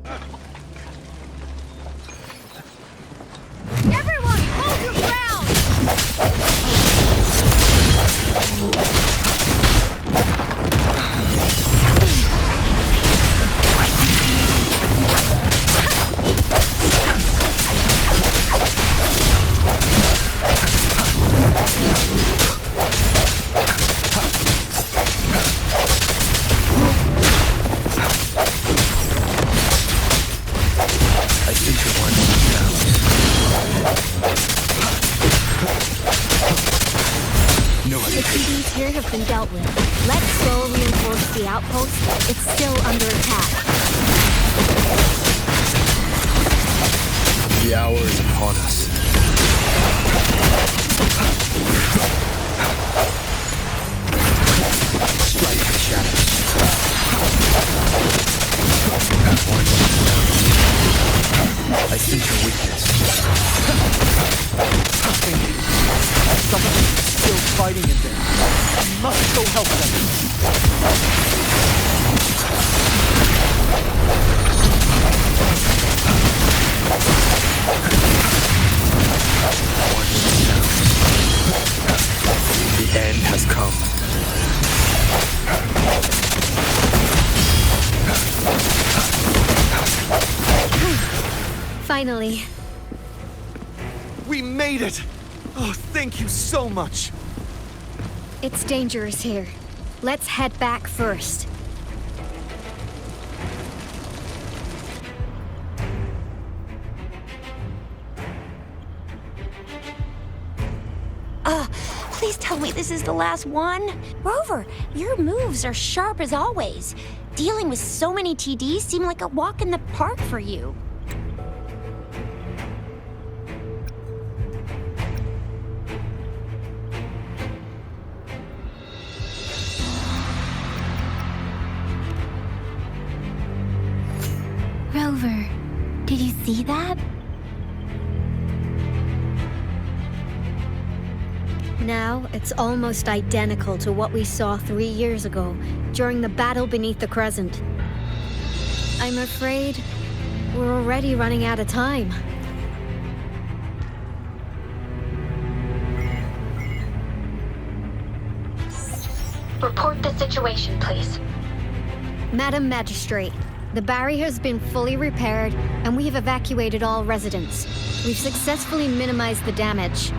Everyone, hold your ground! Here have been dealt with. Let's go reinforce the outpost. It's still under attack. The hour is upon us. Strike the shadows. I sense your weakness. Someone is still fighting in there. We must go help them. The end has come. Finally. We made it! Oh, thank you so much! It's dangerous here. Let's head back first. Please tell me this is the last one. Rover, your moves are sharp as always. Dealing with so many TDs seem like a walk in the park for you. Rover, did you see that? Now, it's almost identical to what we saw 3 years ago, during the battle beneath the Crescent. I'm afraid we're already running out of time. Report the situation, please. Madam Magistrate, the barrier has been fully repaired, and we have evacuated all residents. We've successfully minimized the damage.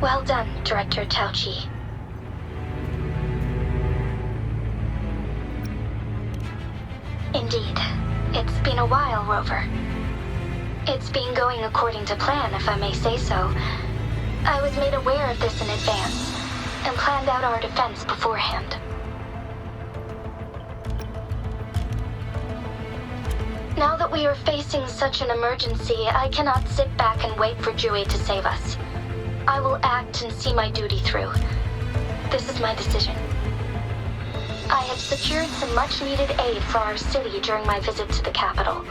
Well done, Director Tauchi. Indeed. It's been a while, Rover. It's been going according to plan, if I may say so. I was made aware of this in advance, and planned out our defense beforehand. Now that we are facing such an emergency, I cannot sit back and wait for Jue to save us. I will act and see my duty through. This is my decision. I have secured some much-needed aid for our city during my visit to the capital.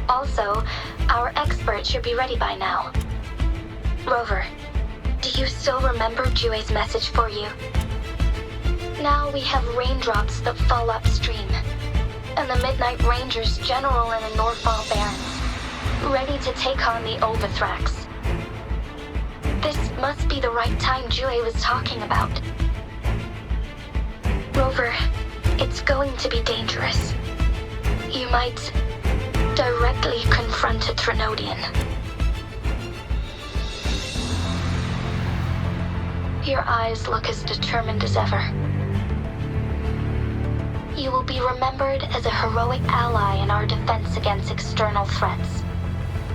Also, our expert should be ready by now. Rover, do you still remember Jue's message for you? Now we have raindrops that fall upstream, and the Midnight Rangers general in the Norfall Barrens, ready to take on the Overthrax. This must be the right time Jue was talking about. Rover, it's going to be dangerous. You might directly confront a Trinodian. Your eyes look as determined as ever. You will be remembered as a heroic ally in our defense against external threats,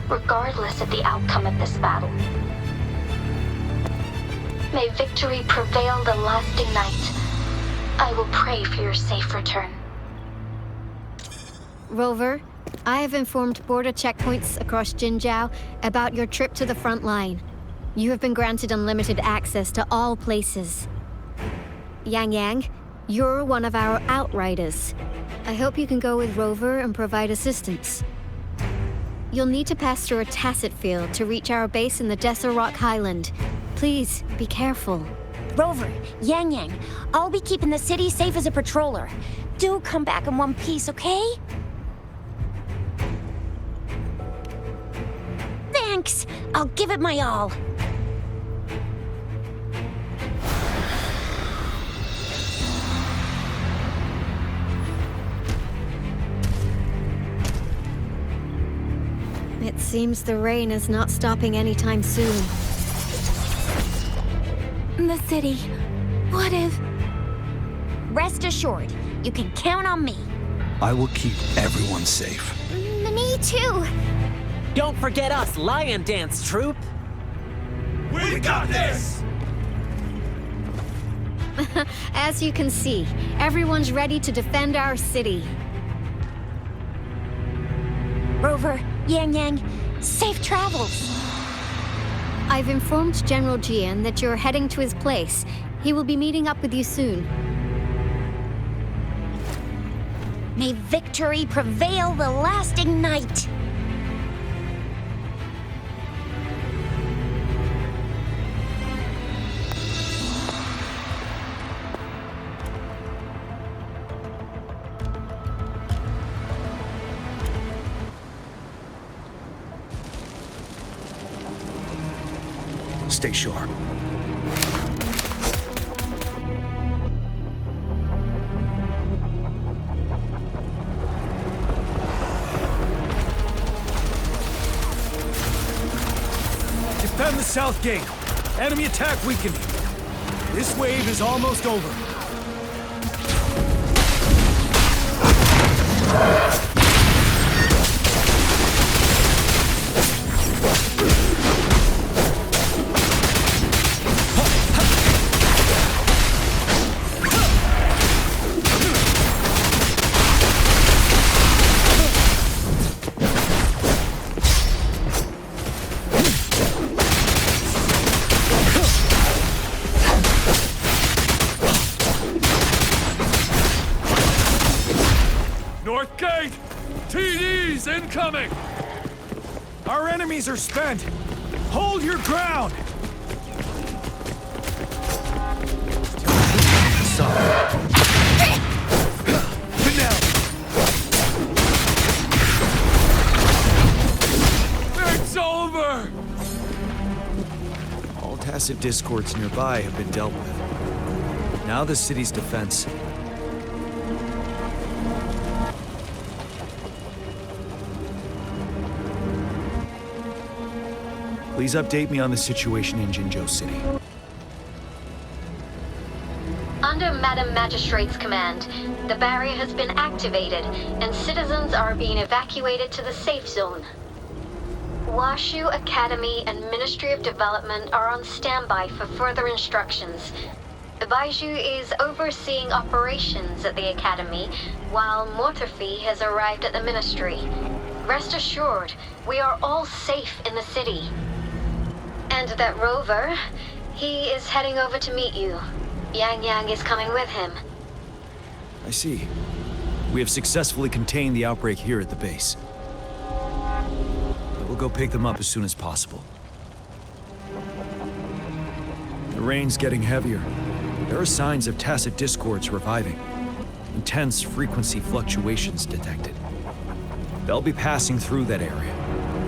regardless of the outcome of this battle. May victory prevail the lasting night. I will pray for your safe return. Rover, I have informed border checkpoints across Jinjiao about your trip to the front line. You have been granted unlimited access to all places. Yang Yang, you're one of our outriders. I hope you can go with Rover and provide assistance. You'll need to pass through a tacit field to reach our base in the Desert Rock Highland. Please, be careful. Rover, Yang Yang, I'll be keeping the city safe as a patroller. Do come back in one piece, okay? Thanks. I'll give it my all. It seems the rain is not stopping anytime soon. The city. What if... Rest assured, you can count on me. I will keep everyone safe. Me too. Don't forget us, Lion Dance Troupe! We got this! As you can see, everyone's ready to defend our city. Rover, Yang Yang, safe travels. I've informed General Jian that you're heading to his place. He will be meeting up with you soon. May victory prevail the lasting night. Stay sharp. Defend the south gate. Enemy attack weakening. This wave is almost over. North Gate! TDs incoming! Our enemies are spent. Hold your ground. It's over! All tacit discords nearby have been dealt with. Now the city's defense. Please update me on the situation in Jinzhou City. Under Madam Magistrate's command, the barrier has been activated, and citizens are being evacuated to the safe zone. Washu Academy and Ministry of Development are on standby for further instructions. Baiju is overseeing operations at the Academy, while Mortarfi has arrived at the Ministry. Rest assured, we are all safe in the city. And that Rover, he is heading over to meet you. Yang Yang is coming with him. I see. We have successfully contained the outbreak here at the base. I will go pick them up as soon as possible. The rain's getting heavier. There are signs of tacit discords reviving. Intense frequency fluctuations detected. They'll be passing through that area.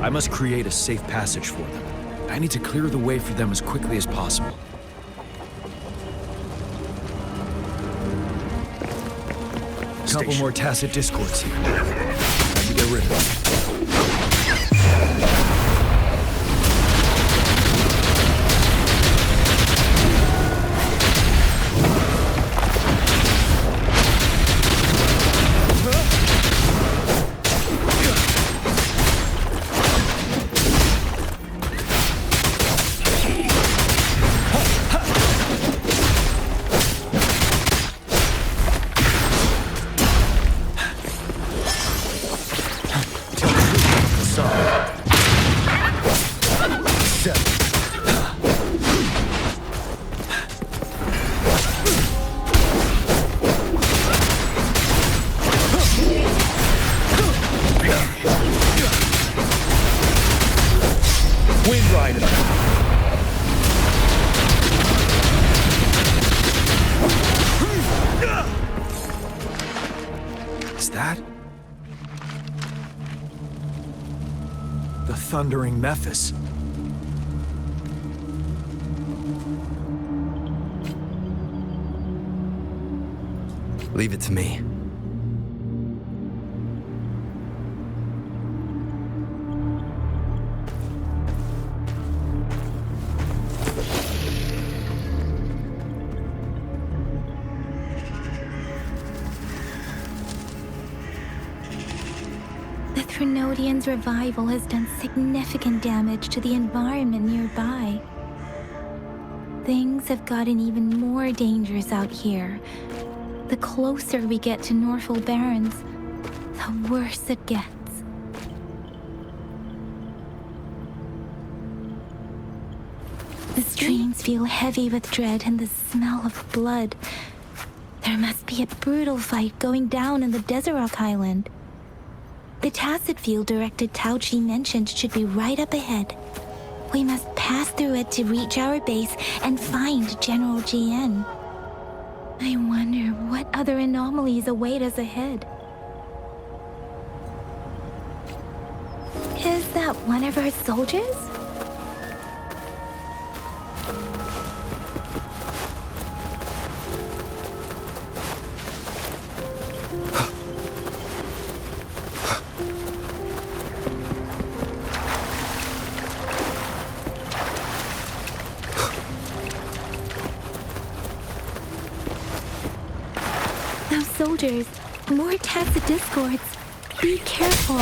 I must create a safe passage for them. I need to clear the way for them as quickly as possible. Couple more tacit discords here. Time to get rid of them. thundering Memphis. Leave it to me. The Threnodian's revival has done significant damage to the environment nearby. Things have gotten even more dangerous out here. The closer we get to Norfolk Barrens, the worse it gets. The streams feel heavy with dread and the smell of blood. There must be a brutal fight going down in the Desert Rock Island. The Tacit field Director Tauchi mentioned should be right up ahead. We must pass through it to reach our base and find General GN. I wonder what other anomalies await us ahead. Is that one of our soldiers? Those soldiers, more Tacit discords. Be careful.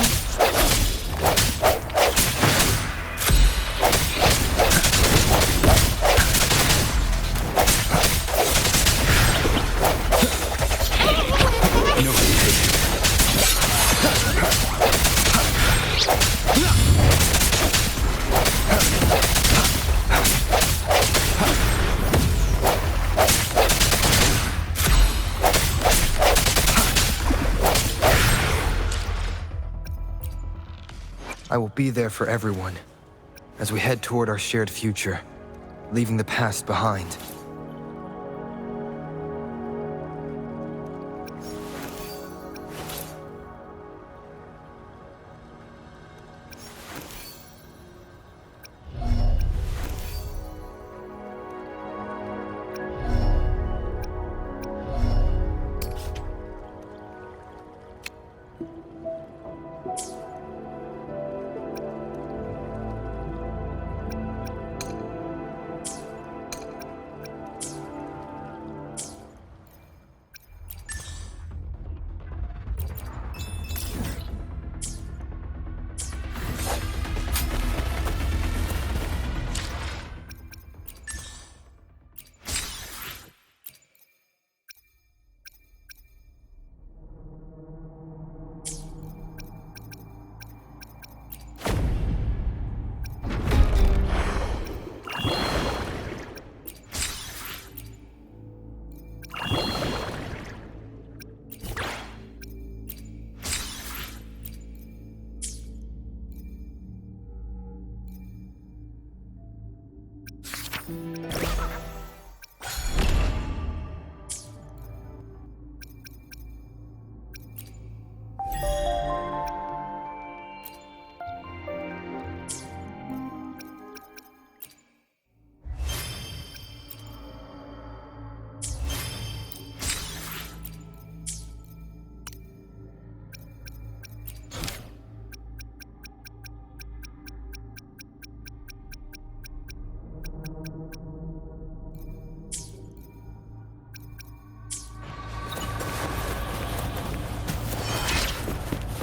I will be there for everyone as we head toward our shared future, leaving the past behind.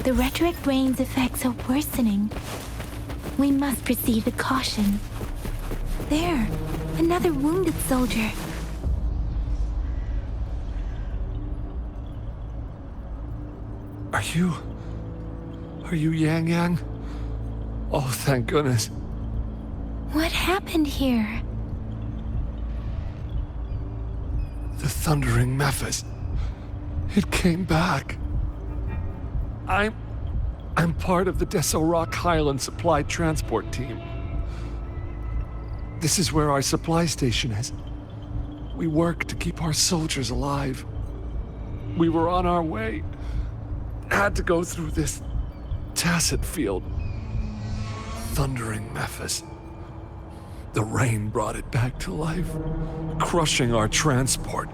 The rhetoric rain's effects are worsening. We must proceed with caution. There, another wounded soldier. Are you Yang Yang? Oh, thank goodness. What happened here? The thundering Memphis. It came back. I'm part of the Desert Rock Highland Supply Transport Team. This is where our supply station is. We work to keep our soldiers alive. We were on our way. Had to go through this Tacit field. thundering Memphis. The rain brought it back to life, crushing our transport.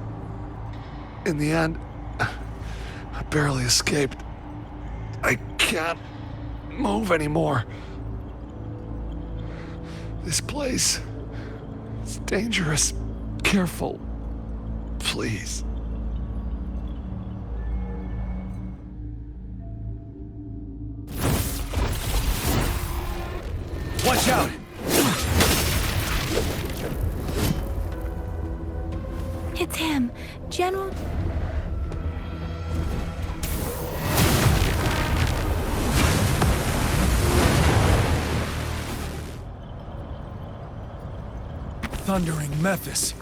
In the end, I barely escaped. I can't move anymore. This place is dangerous. Careful, please. Watch out! It's him, General. Thundering Memphis. We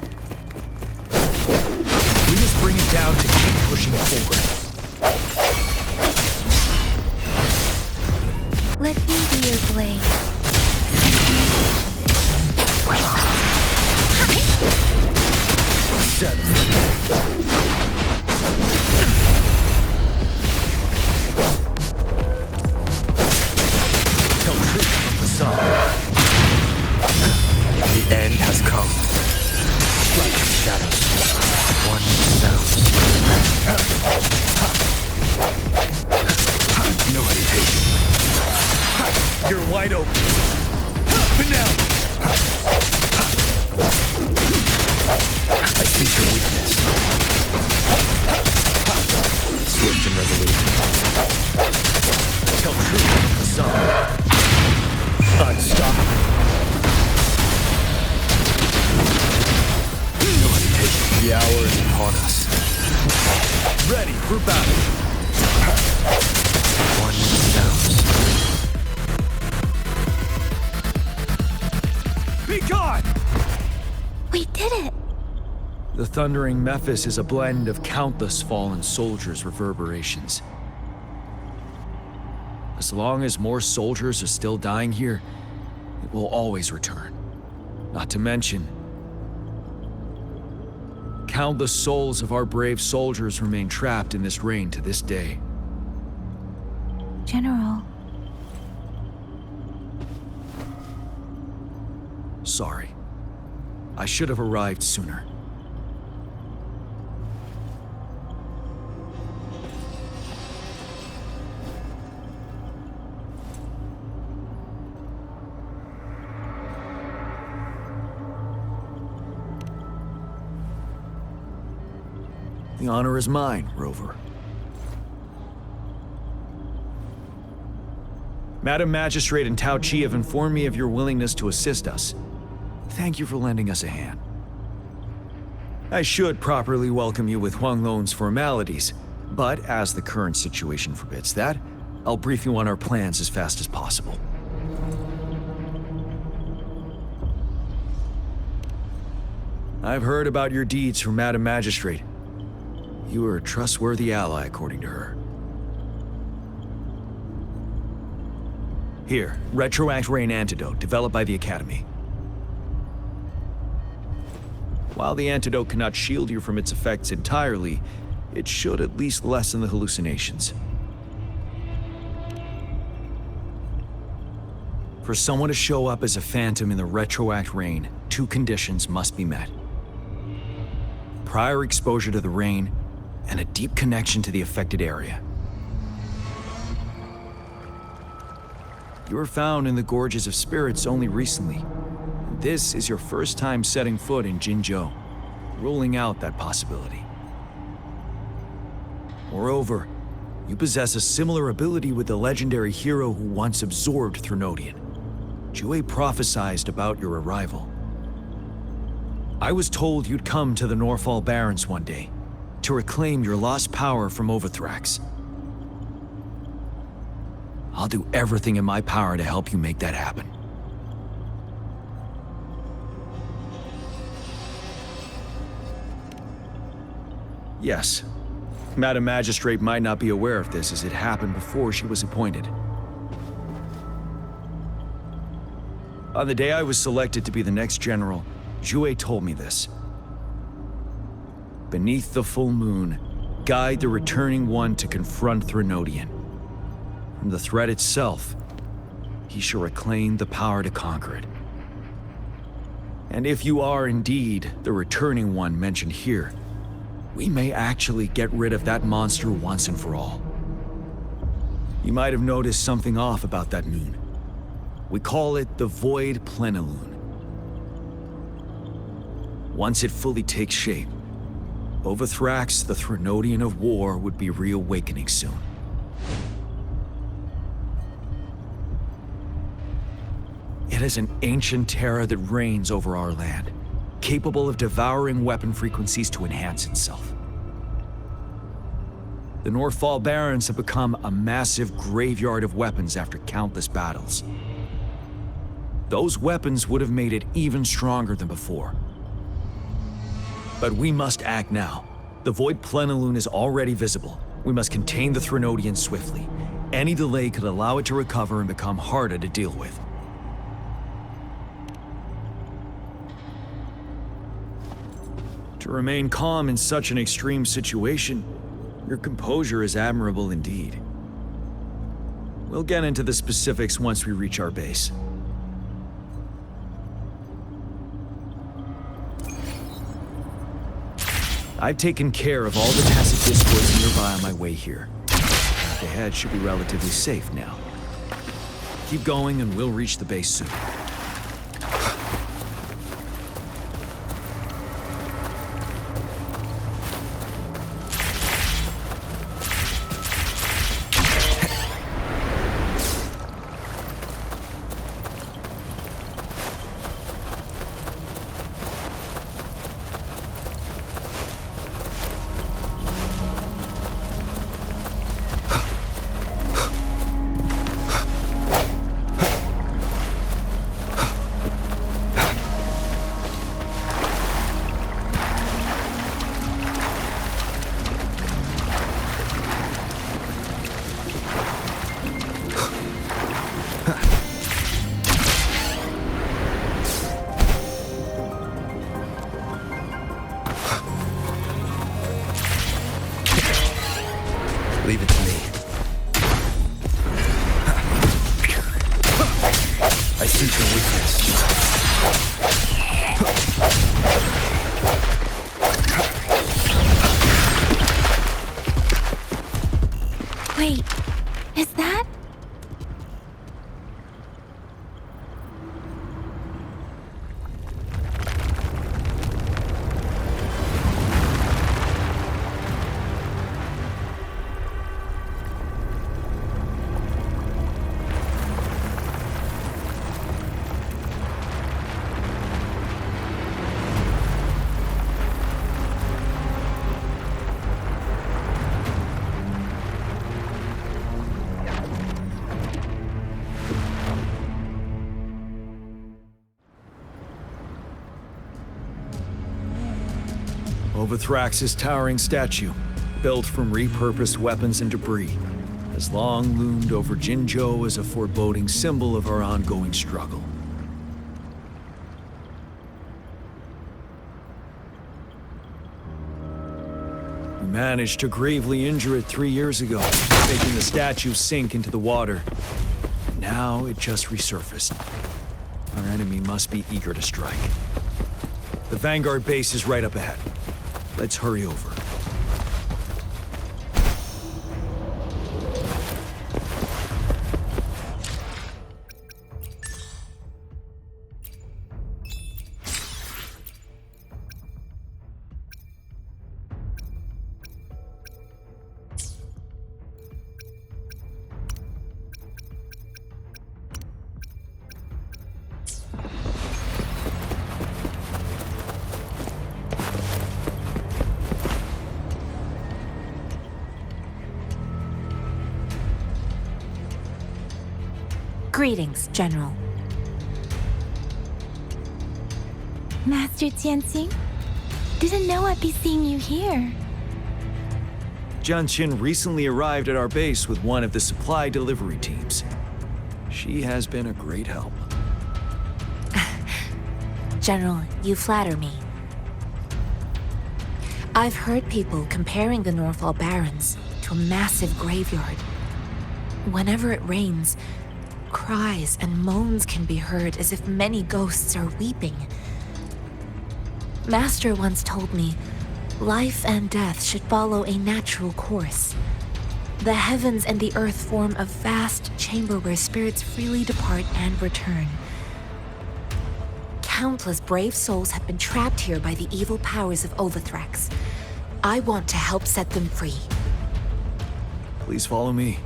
just bring it down to keep pushing forward. Let me be your blade. Tell truth from the sun. The end has come. Like shadows. One sound. No hesitation. You're wide open. But now! I see your weakness. Swift and resolute. Tell truth from the sun. Unstoppable. No hesitation. The hour is upon us. Ready for battle. One sound. Be gone! We did it! The thundering Memphis is a blend of countless fallen soldiers' reverberations. As long as more soldiers are still dying here, it will always return. Not to mention, countless souls of our brave soldiers remain trapped in this rain to this day. General. Sorry. I should have arrived sooner. The honor is mine, Rover. Madam Magistrate and Tao Chi have informed me of your willingness to assist us. Thank you for lending us a hand. I should properly welcome you with Huang Lon's formalities, but as the current situation forbids that, I'll brief you on our plans as fast as possible. I've heard about your deeds from Madam Magistrate. You are a trustworthy ally, according to her. Here, Retroact Rain Antidote, developed by the Academy. While the antidote cannot shield you from its effects entirely, it should at least lessen the hallucinations. For someone to show up as a phantom in the Retroact Rain, two conditions must be met. Prior exposure to the rain, and a deep connection to the affected area. You were found in the Gorges of Spirits only recently. This is your first time setting foot in Jinzhou, ruling out that possibility. Moreover, you possess a similar ability with the legendary hero who once absorbed Threnodian. Jue prophesied about your arrival. I was told you'd come to the Norfall Barrens one day, to reclaim your lost power from Overthrax. I'll do everything in my power to help you make that happen. Yes, Madam Magistrate might not be aware of this as it happened before she was appointed. On the day I was selected to be the next general, Jue told me this. Beneath the full moon, guide the returning one to confront Threnodian. From the threat itself, he shall reclaim the power to conquer it. And if you are indeed the returning one mentioned here, we may actually get rid of that monster once and for all. You might have noticed something off about that moon. We call it the Void Plenilune. Once it fully takes shape, over Thrax, the Threnodian of War, would be reawakening soon. It is an ancient terror that reigns over our land, capable of devouring weapon frequencies to enhance itself. The Northfall Barrens have become a massive graveyard of weapons after countless battles. Those weapons would have made it even stronger than before. But we must act now. The Void Plenilune is already visible. We must contain the Threnodian swiftly. Any delay could allow it to recover and become harder to deal with. To remain calm in such an extreme situation, your composure is admirable indeed. We'll get into the specifics once we reach our base. I've taken care of all the tacit discords nearby on my way here. The head should be relatively safe now. Keep going and we'll reach the base soon. Leave it to me. I sense your weakness. Wait, is that? Over Thrax's towering statue, built from repurposed weapons and debris, has long loomed over Jinzhou as a foreboding symbol of our ongoing struggle. We managed to gravely injure it 3 years ago, making the statue sink into the water. Now it just resurfaced. Our enemy must be eager to strike. The Vanguard base is right up ahead. Let's hurry over. Greetings, General. Master Tianxing? Didn't know I'd be seeing you here. Jianqin recently arrived at our base with one of the supply delivery teams. She has been a great help. General, you flatter me. I've heard people comparing the Northfall Barrens to a massive graveyard. Whenever it rains, cries and moans can be heard as if many ghosts are weeping. Master once told me, life and death should follow a natural course. The heavens and the earth form a vast chamber where spirits freely depart and return. Countless brave souls have been trapped here by the evil powers of Overthrax. I want to help set them free. Please follow me.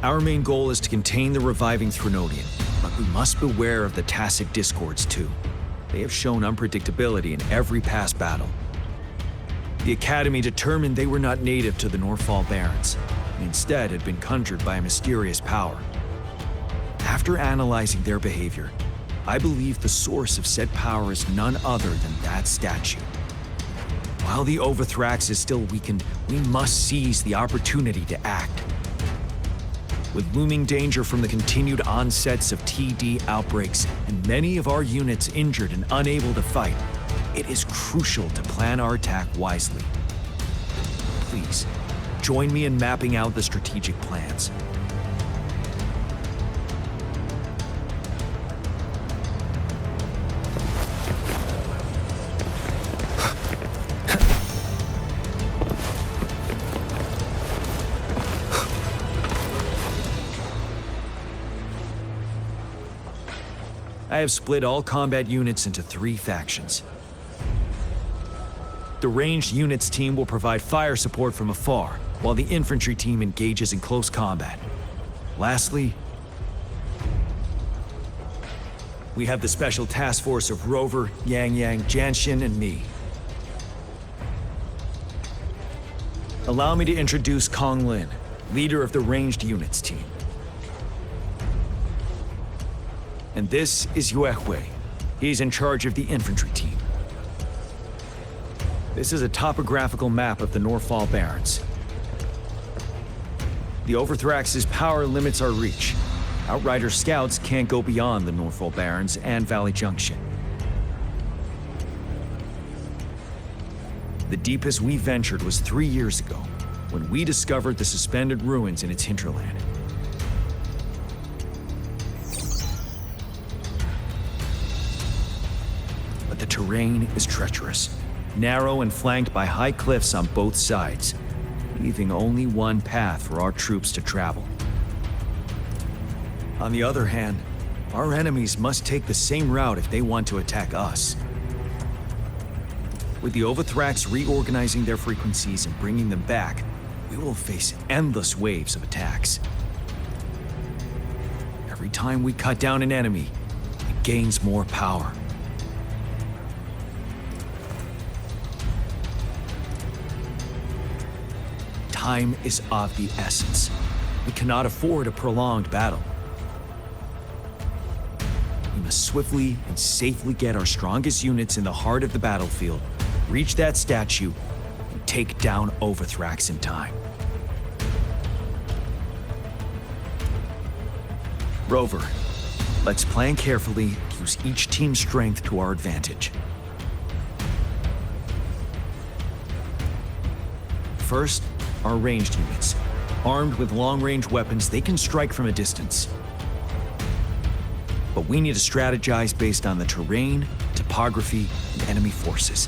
Our main goal is to contain the reviving Threnodian, but we must beware of the Tacet Discords too. They have shown unpredictability in every past battle. The Academy determined they were not native to the Norfall Barrens, and instead had been conjured by a mysterious power. After analyzing their behavior, I believe the source of said power is none other than that statue. While the Overthrax is still weakened, we must seize the opportunity to act. With looming danger from the continued onsets of TD outbreaks and many of our units injured and unable to fight, it is crucial to plan our attack wisely. Please, join me in mapping out the strategic plans. I have split all combat units into 3 factions. The ranged units team will provide fire support from afar, while the infantry team engages in close combat. Lastly, we have the special task force of Rover, Yang Yang, Janshin, and me. Allow me to introduce Kong Lin, leader of the ranged units team. And this is Yue Hui. He's in charge of the infantry team. This is a topographical map of the Norfall Barrens. The Overthrax's power limits our reach. Outrider scouts can't go beyond the Norfall Barrens and Valley Junction. The deepest we ventured was 3 years ago, when we discovered the suspended ruins in its hinterland. But the terrain is treacherous, narrow and flanked by high cliffs on both sides, leaving only one path for our troops to travel. On the other hand, our enemies must take the same route if they want to attack us. With the Overthrax reorganizing their frequencies and bringing them back, we will face endless waves of attacks. Every time we cut down an enemy, it gains more power. Time is of the essence. We cannot afford a prolonged battle. We must swiftly and safely get our strongest units in the heart of the battlefield, reach that statue, and take down Overthrax in time. Rover, let's plan carefully and use each team's strength to our advantage. First, our ranged units. Armed with long-range weapons, they can strike from a distance. But we need to strategize based on the terrain, topography, and enemy forces.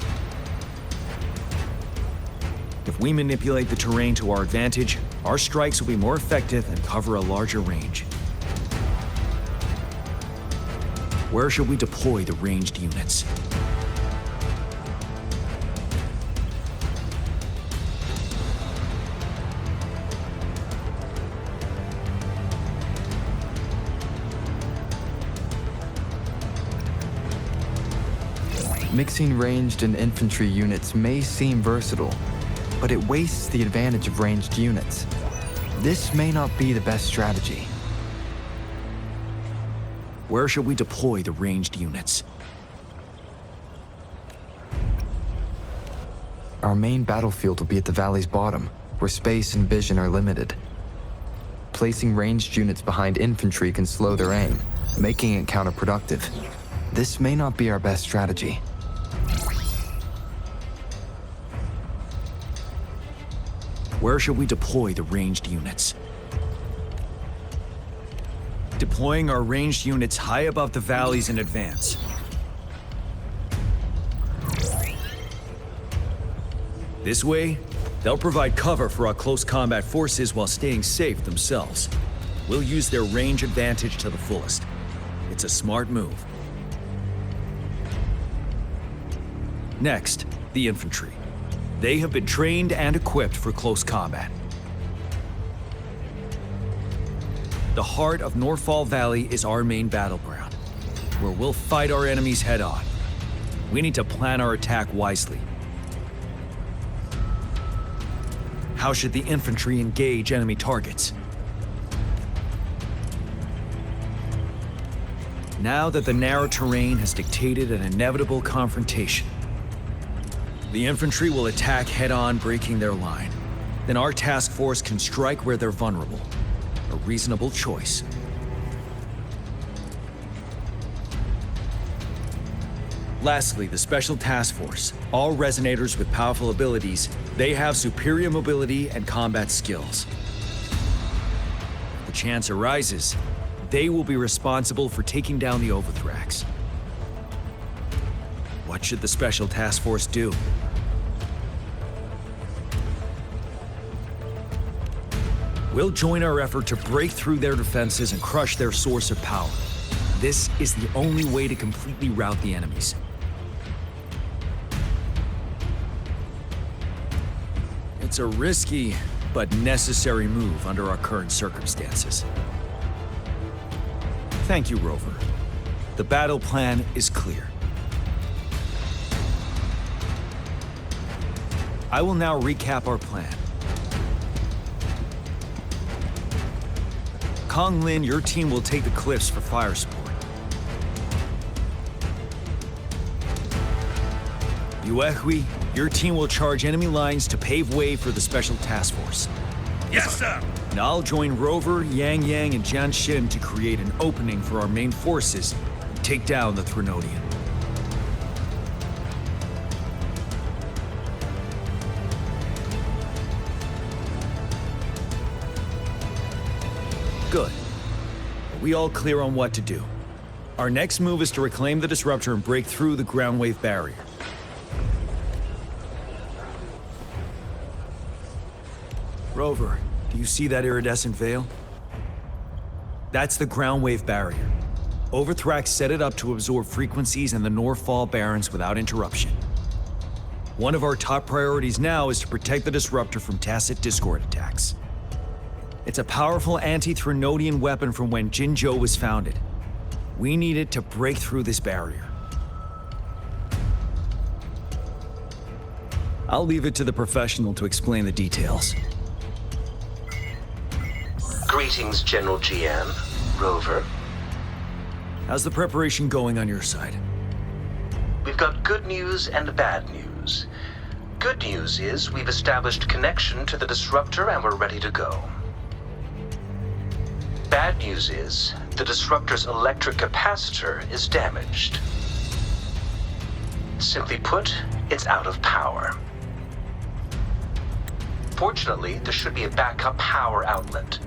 If we manipulate the terrain to our advantage, our strikes will be more effective and cover a larger range. Where should we deploy the ranged units? Mixing ranged and infantry units may seem versatile, but it wastes the advantage of ranged units. This may not be the best strategy. Where should we deploy the ranged units? Our main battlefield will be at the valley's bottom, where space and vision are limited. Placing ranged units behind infantry can slow their aim, making it counterproductive. This may not be our best strategy. Where should we deploy the ranged units? Deploying our ranged units high above the valleys in advance. This way, they'll provide cover for our close combat forces while staying safe themselves. We'll use their range advantage to the fullest. It's a smart move. Next, the infantry. They have been trained and equipped for close combat. The heart of Norfall Valley is our main battleground, where we'll fight our enemies head-on. We need to plan our attack wisely. How should the infantry engage enemy targets? Now that the narrow terrain has dictated an inevitable confrontation, the infantry will attack head-on, breaking their line. Then our task force can strike where they're vulnerable. A reasonable choice. Lastly, the Special Task Force. All resonators with powerful abilities, they have superior mobility and combat skills. If the chance arises, they will be responsible for taking down the Overthrax. What should the Special Task Force do? We'll join our effort to break through their defenses and crush their source of power. This is the only way to completely rout the enemies. It's a risky but necessary move under our current circumstances. Thank you, Rover. The battle plan is clear. I will now recap our plan. Kong Lin, your team will take the cliffs for fire support. Yuehui, your team will charge enemy lines to pave way for the Special Task Force. Yes, sir! And I'll join Rover, Yang Yang, and Jian Xin to create an opening for our main forces and take down the Threnodian. Good. Are we all clear on what to do? Our next move is to reclaim the Disruptor and break through the ground wave barrier. Rover, do you see that iridescent veil? That's the ground wave barrier. Overthrax set it up to absorb frequencies in the Norfall Barrens without interruption. One of our top priorities now is to protect the Disruptor from tacit Discord attacks. It's a powerful anti-Threnodian weapon from when Jinzhou was founded. We need it to break through this barrier. I'll leave it to the professional to explain the details. Greetings, General GM. Rover. How's the preparation going on your side? We've got good news and bad news. Good news is we've established connection to the Disruptor and we're ready to go. Bad news is the Disruptor's electric capacitor is damaged. Simply put, it's out of power. Fortunately, there should be a backup power outlet.